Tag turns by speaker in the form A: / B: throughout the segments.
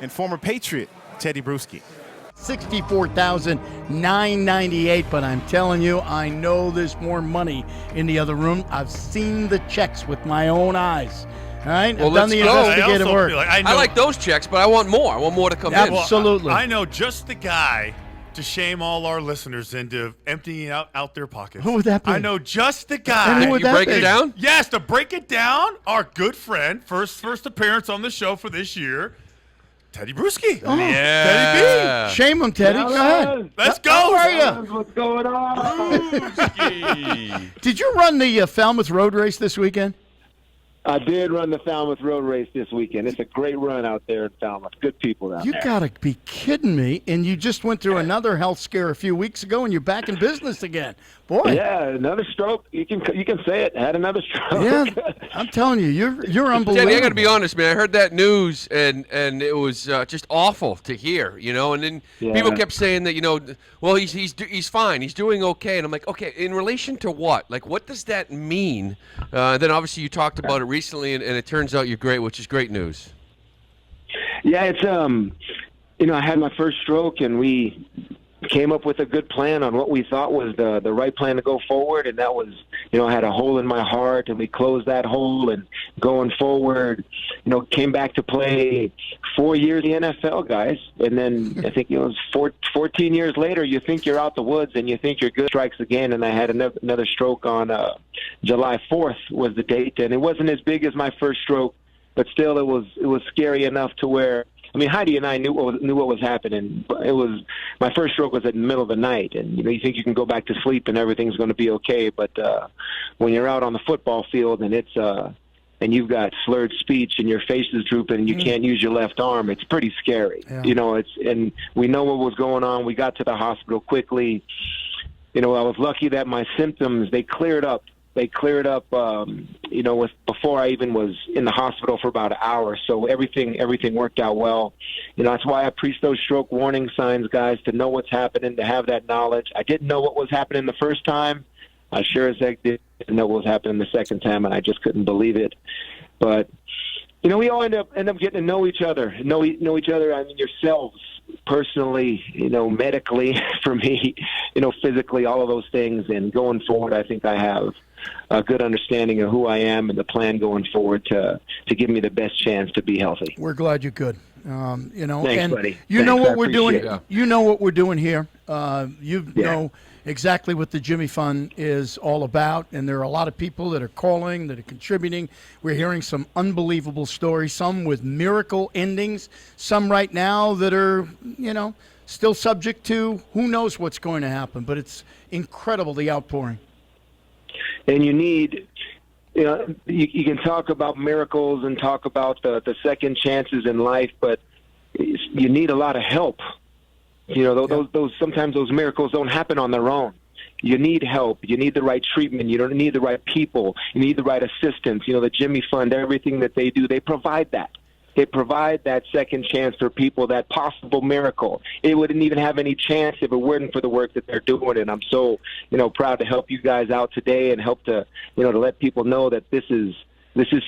A: and former Patriot Tedy Bruschi.
B: 64,998, but I'm telling you, I know there's more money in the other room. I've seen the checks with my own eyes. All right?
C: Well,
B: I've done the investigative work.
C: I like those checks, but I want more. I want more to come in.
B: Absolutely.
D: I know just the guy to shame all our listeners into emptying out their pockets.
B: Who would that be?
D: I know just the guy.
B: And who would
C: you
B: that
C: break
B: be?
C: it down?
D: Yes, to break it down, our good friend, first appearance on the show for this year, Tedy Bruschi.
B: Oh,
C: Yeah.
B: Teddy B. Shame him, Teddy. Go ahead.
D: Let's go.
B: How are you?
E: What's going on?
B: Did you run the Falmouth Road Race this weekend?
E: I did run the Falmouth Road Race this weekend. It's a great run out there in Falmouth. Good people down
B: You
E: there.
B: got to be kidding me. And you just went through another health scare a few weeks ago, and you're back in business again. Boy.
E: Yeah, another stroke. You can say it. Had another stroke.
B: Yeah, I'm telling you, you're unbelievable.
C: Teddy, I got to be honest, man. I heard that news, and it was just awful to hear, And then people kept saying that, well, he's fine, he's doing okay, and I'm like, okay, in relation to what? Like, what does that mean? Then obviously you talked about it recently, and it turns out you're great, which is great news.
E: Yeah, it's I had my first stroke, and we came up with a good plan on what we thought was the right plan to go forward, and that was, I had a hole in my heart, and we closed that hole, and going forward, came back to play 4 years in the NFL, guys, and then I think it was 14 years later, you think you're out the woods, and you think you're good, strikes again, and I had another stroke on July 4th was the date, and it wasn't as big as my first stroke, but still it was scary enough to where, Heidi and I knew what was happening. It was my first stroke was in the middle of the night, and you think you can go back to sleep and everything's going to be okay. But when you're out on the football field and it's and you've got slurred speech and your face is drooping and you can't use your left arm, it's pretty scary. Yeah. And we know what was going on. We got to the hospital quickly. I was lucky that my symptoms they cleared up. Before I even was in the hospital for about an hour. So everything worked out well. That's why I preach those stroke warning signs, guys, to know what's happening, to have that knowledge. I didn't know what was happening the first time. I sure as heck didn't know what was happening the second time, and I just couldn't believe it. But, we all end up getting to know each other, know each other, yourselves personally, medically for me, physically, all of those things. And going forward, I think I have a good understanding of who I am and the plan going forward to give me the best chance to be healthy.
B: We're glad you're good. Thanks,
E: and
B: buddy.
E: Thanks,
B: know what
E: I
B: we're doing.
E: appreciate it.
B: You know what we're doing here. You know exactly what the Jimmy Fund is all about, and there are a lot of people that are calling, that are contributing. We're hearing some unbelievable stories, some with miracle endings, some right now that are, still subject to who knows what's going to happen. But it's incredible, the outpouring.
E: And you need, you can talk about miracles and talk about the second chances in life, but you need a lot of help. Those sometimes those miracles don't happen on their own. You need help. You need the right treatment. You don't need the right people. You need the right assistance. The Jimmy Fund, everything that they do, they provide that. They provide that second chance for people, that possible miracle. It wouldn't even have any chance if it weren't for the work that they're doing. And I'm so, proud to help you guys out today and help to, to let people know that this is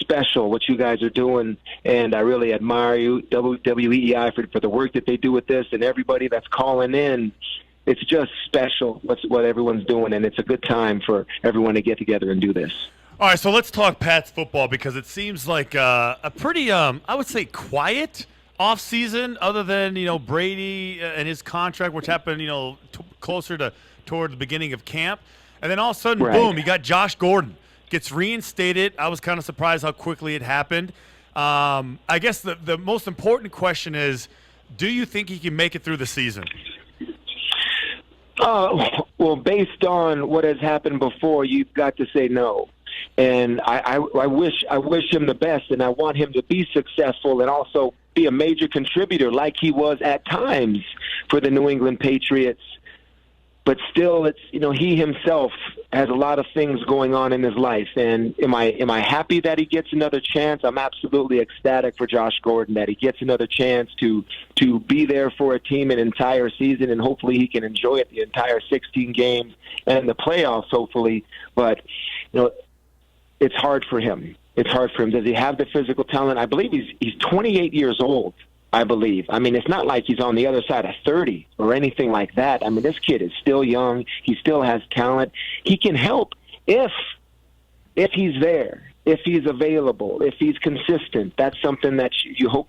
E: special, what you guys are doing. And I really admire you, WEEI, for the work that they do with this, and everybody that's calling in. It's just special what everyone's doing, and it's a good time for everyone to get together and do this.
D: All right, so let's talk Pats football because it seems like a pretty, I would say, quiet offseason other than, Brady and his contract, which happened, closer toward the beginning of camp. And then all of a sudden, boom, you got Josh Gordon. Gets reinstated. I was kind of surprised how quickly it happened. I guess the most important question is, do you think he can make it through the season?
E: Well, based on what has happened before, you've got to say no. And I wish him the best, and I want him to be successful and also be a major contributor like he was at times for the New England Patriots. But still, it's he himself has a lot of things going on in his life. And am I happy that he gets another chance? I'm absolutely ecstatic for Josh Gordon that he gets another chance to be there for a team an entire season, and hopefully he can enjoy it the entire 16 games and the playoffs, hopefully. But it's hard for him. It's hard for him. Does he have the physical talent? I believe he's 28 years old. I believe. I mean, it's not like he's on the other side of 30 or anything like that. I mean, this kid is still young. He still has talent. He can help if he's there, if he's available, if he's consistent. That's something that you hope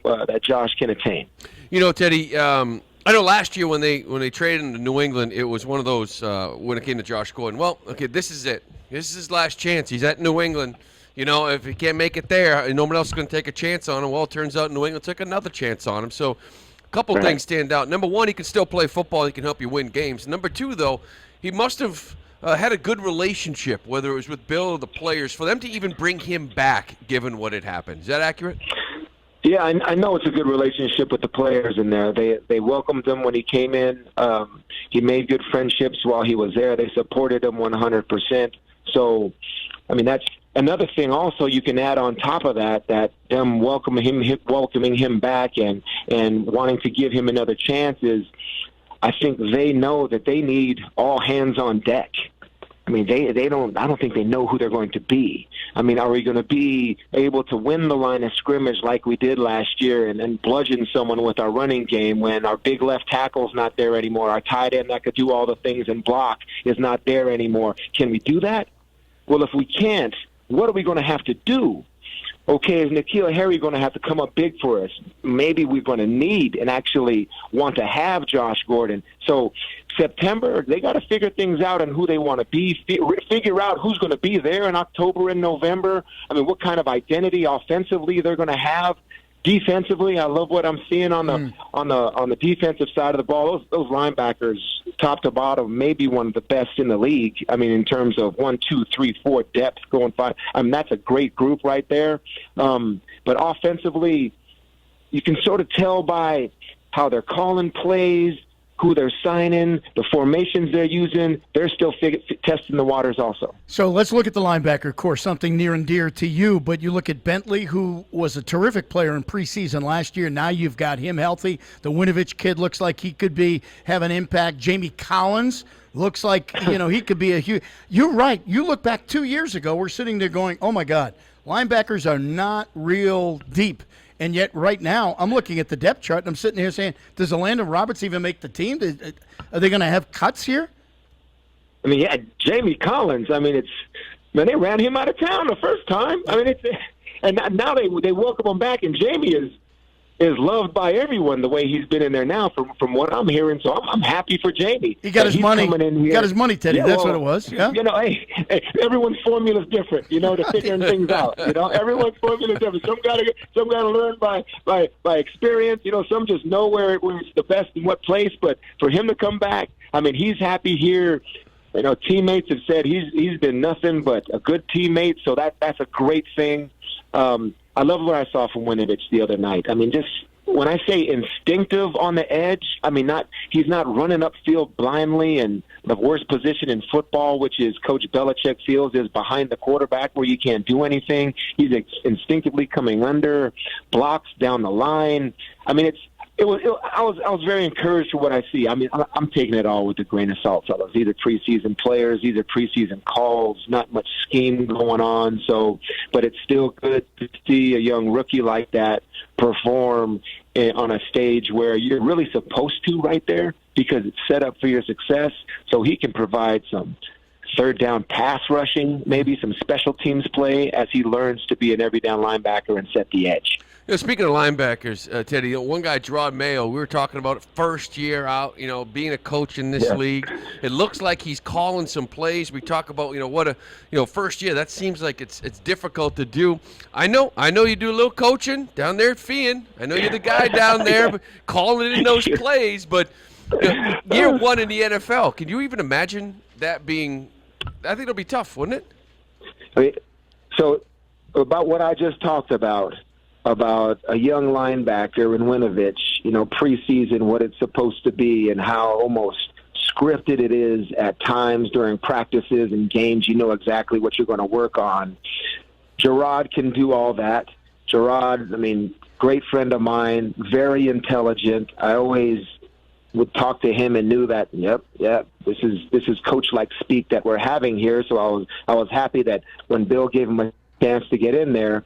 E: that Josh can attain.
C: You know, Teddy, I know last year when they traded into New England, it was one of those when it came to Josh Gordon. Well, okay, this is it. This is his last chance. He's at New England. You know, if he can't make it there, and no one else is going to take a chance on him, well, it turns out New England took another chance on him. So a couple things stand out. Number one, he can still play football. He can help you win games. Number two, though, he must have had a good relationship, whether it was with Bill or the players, for them to even bring him back, given what had happened. Is that accurate?
E: Yeah, I know it's a good relationship with the players in there. They welcomed him when he came in. He made good friendships while he was there. They supported him 100%. So, I mean, that's another thing also you can add on top of that them welcoming him back and wanting to give him another chance is, I think they know that they need all hands on deck. I mean, I don't think they know who they're going to be. I mean, are we going to be able to win the line of scrimmage like we did last year and bludgeon someone with our running game when our big left tackle's not there anymore? Our tight end that could do all the things and block is not there anymore. Can we do that? Well, if we can't, what are we going to have to do? Okay, is N'Keal Harry going to have to come up big for us? Maybe we're going to need and actually want to have Josh Gordon. So September, they got to figure things out on who they want to be, figure out who's going to be there in October and November. I mean, what kind of identity offensively they're going to have. Defensively, I love what I'm seeing on the defensive side of the ball. Those linebackers, top to bottom, maybe one of the best in the league. I mean, in terms of 1, 2, 3, 4 depth going 5. I mean, that's a great group right there. But offensively, you can sort of tell by how they're calling plays, who they're signing, the formations they're using. They're still testing the waters also.
B: So let's look at the linebacker core, something near and dear to you. But you look at Bentley, who was a terrific player in preseason last year. Now you've got him healthy. The Winovich kid looks like he could have an impact. Jamie Collins looks like, he could be a huge – you're right. You look back 2 years ago, we're sitting there going, oh, my God, linebackers are not real deep. And yet right now I'm looking at the depth chart and I'm sitting here saying, does Landon Roberts even make the team? Are they going to have cuts here?
E: I mean, yeah, Jamie Collins. I mean, they ran him out of town the first time. I mean, and now they welcome him back, and Jamie is loved by everyone the way he's been in there now from what I'm hearing. So I'm happy for Jamie.
B: He got his money. He got his money, Teddy. Yeah, that's what it was. Yeah.
E: Hey, everyone's formula is different. To figuring things out. Everyone's formula is different. Some got to learn by experience. Some just know where it's the best in what place. But for him to come back, I mean, he's happy here. Teammates have said he's been nothing but a good teammate. So that's a great thing. I love what I saw from Winovich the other night. I mean, just when I say instinctive on the edge, I mean he's not running upfield blindly, and the worst position in football, which is Coach Belichick feels, is behind the quarterback where you can't do anything. He's instinctively coming under, blocks down the line. I mean, I was very encouraged for what I see. I mean, I'm taking it all with a grain of salt, fellas. These are preseason players. These are preseason calls. Not much scheme going on. So, but it's still good to see a young rookie like that perform on a stage where you're really supposed to right there because it's set up for your success. So he can provide some third down pass rushing, maybe some special teams play as he learns to be an every down linebacker and set the edge.
C: Speaking of linebackers, Teddy, one guy, Gerard Mayo, we were talking about it, first year out, being a coach in this league. It looks like he's calling some plays. We talk about, first year. That seems like it's difficult to do. I know you do a little coaching down there at Fian. I know you're the guy down there but calling in those plays. But year one in the NFL, can you even imagine that being? I think it'll be tough, wouldn't it?
E: I mean, so about what I just talked about a young linebacker in Winovich, preseason, what it's supposed to be and how almost scripted it is at times during practices and games. You know exactly what you're going to work on. Gerard can do all that. Gerard, I mean, great friend of mine, very intelligent. I always would talk to him and knew that, this is coach-like speak that we're having here. So I was happy that when Bill gave him a chance to get in there.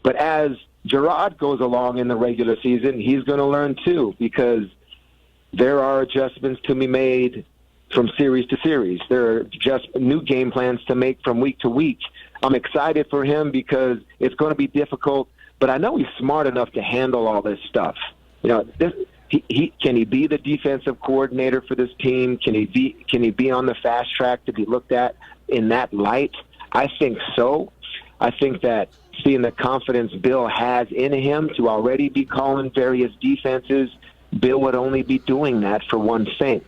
E: But as Gerard goes along in the regular season, he's going to learn too, because there are adjustments to be made from series to series. There are just new game plans to make from week to week. I'm excited for him because it's going to be difficult, but I know he's smart enough to handle all this stuff. You know, can he be the defensive coordinator for this team? Can he be on the fast track to be looked at in that light? I think so. I think that seeing the confidence Bill has in him to already be calling various defenses, Bill would only be doing that for one thing,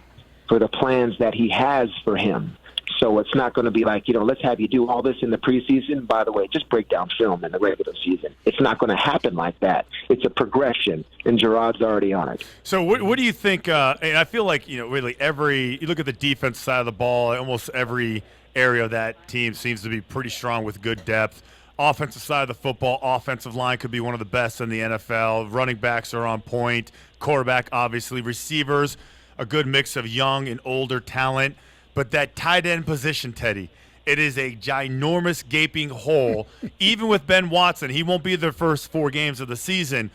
E: for the plans that he has for him. So it's not going to be like, let's have you do all this in the preseason. By the way, just break down film in the regular season. It's not going to happen like that. It's a progression, and Gerard's already on it.
D: So what do you think? And I feel like, really you look at the defense side of the ball, almost every area of that team seems to be pretty strong with good depth. Offensive side of the football, offensive line could be one of the best in the NFL. Running backs are on point. Quarterback, obviously. Receivers, a good mix of young and older talent. But that tight end position, Teddy, it is a ginormous gaping hole. Even with Ben Watson, he won't be the first 4 games of the season.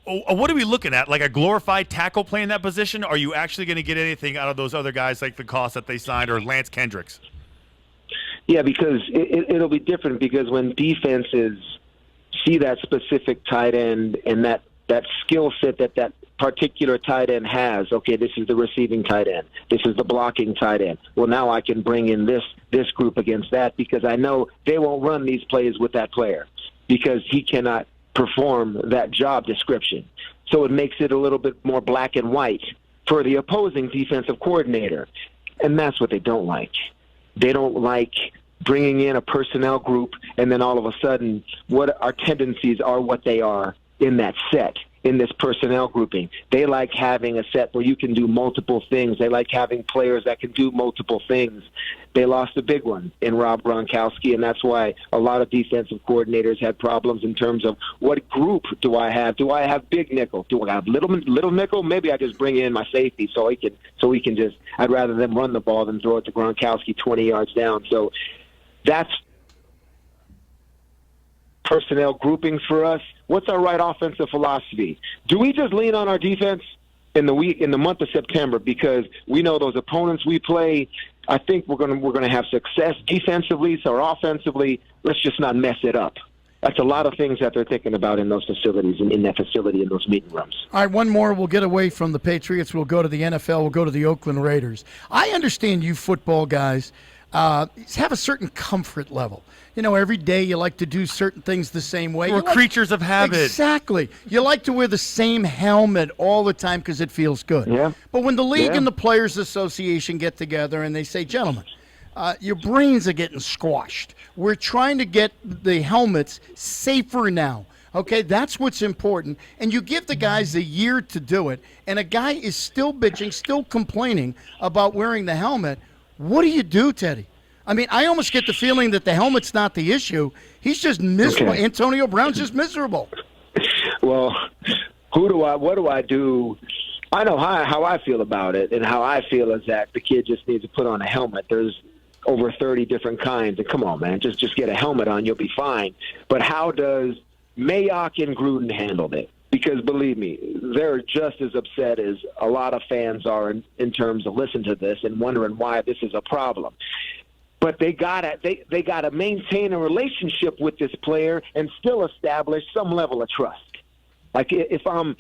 D: What are we looking at? Like a glorified tackle playing that position? Are you actually going to get anything out of those other guys like the cost that they signed or Lance Kendricks?
E: Yeah, because it'll be different because when defenses see that specific tight end and that skill set that particular tight end has, okay, this is the receiving tight end, this is the blocking tight end. Well, now I can bring in this group against that because I know they won't run these plays with that player because he cannot perform that job description. So it makes it a little bit more black and white for the opposing defensive coordinator. And that's what they don't like. They don't like bringing in a personnel group and then all of a sudden what our tendencies are what they are in that set, in this personnel grouping. They like having a set where you can do multiple things. They like having players that can do multiple things. They lost a big one in Rob Gronkowski, and that's why a lot of defensive coordinators had problems in terms of what group do I have? Do I have big nickel? Do I have little nickel? Maybe I just bring in my safety so we can just, I'd rather them run the ball than throw it to Gronkowski 20 yards down. So that's personnel groupings for us. What's our right offensive philosophy? Do we just lean on our defense in the month of September because we know those opponents we play? I think we're going to have success defensively, so offensively, let's just not mess it up. That's a lot of things that they're thinking about in those facilities, in that facility, in those meeting rooms.
B: All right, one more. We'll get away from the Patriots. We'll go to the NFL. We'll go to the Oakland Raiders. I understand you football guys have a certain comfort level. Every day you like to do certain things the same way.
D: We're creatures of habit.
B: Exactly. You like to wear the same helmet all the time because it feels good.
E: Yeah.
B: But when the league and the Players Association get together and they say, gentlemen, your brains are getting squashed. We're trying to get the helmets safer now. Okay, that's what's important. And you give the guys a year to do it, and a guy is still bitching, still complaining about wearing the helmet. What do you do, Teddy? I mean, I almost get the feeling that the helmet's not the issue. He's just miserable. Okay. Antonio Brown's just miserable.
E: Well, what do I do? I know how I feel about it, and how I feel is that the kid just needs to put on a helmet. There's over 30 different kinds, and come on, man, just get a helmet on, you'll be fine. But how does Mayock and Gruden handle it? Because believe me, they're just as upset as a lot of fans are in terms of listening to this and wondering why this is a problem. But they gotta maintain a relationship with this player and still establish some level of trust. Like if I'm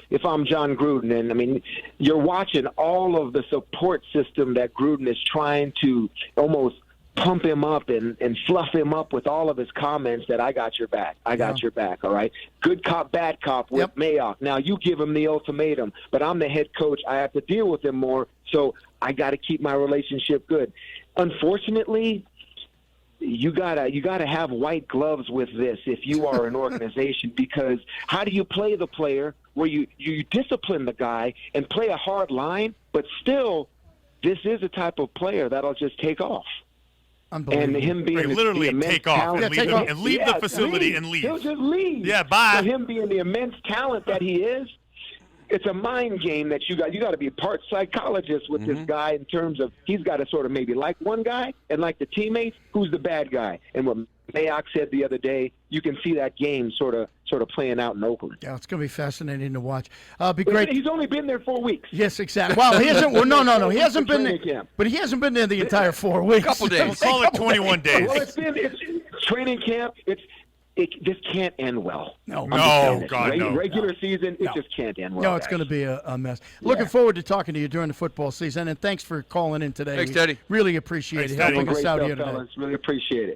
E: John Gruden, and I mean, you're watching all of the support system that Gruden is trying to almost pump him up and fluff him up with all of his comments that I got your back. I got your back, all right? Good cop, bad cop with Mayock. Now you give him the ultimatum, but I'm the head coach. I have to deal with him more, so I got to keep my relationship good. Unfortunately, you gotta have white gloves with this if you are an organization, because how do you play the player where you discipline the guy and play a hard line, but still this is a type of player that'll just take off. And him being
D: literally take off and leave the facility and leave.
E: He'll just leave.
D: Yeah, bye.
E: For him being the immense talent that he is, it's a mind game that you got to be part psychologist with this guy in terms of he's got to sort of maybe like one guy and like the teammates, who's the bad guy. And what Mayock said the other day, you can see that game sort of playing out in Oakland.
B: Yeah, it's going to be fascinating to watch. Be great.
E: He's only been there 4 weeks.
B: Yes, exactly. Well, he hasn't. Well, no, he hasn't been there.
E: Camp.
B: But he hasn't been there the entire 4 weeks.
C: Couple days.
D: Call it 21 days.
E: Well, it's training camp. This can't end well.
B: No,
D: God, no.
E: Regular season, it just can't end well.
B: No, it's going to be a mess. Looking forward to talking to you during the football season, and thanks for calling in today.
C: Thanks, Teddy.
B: Really appreciate it, helping us out here today.
E: Fellas. Really appreciate it.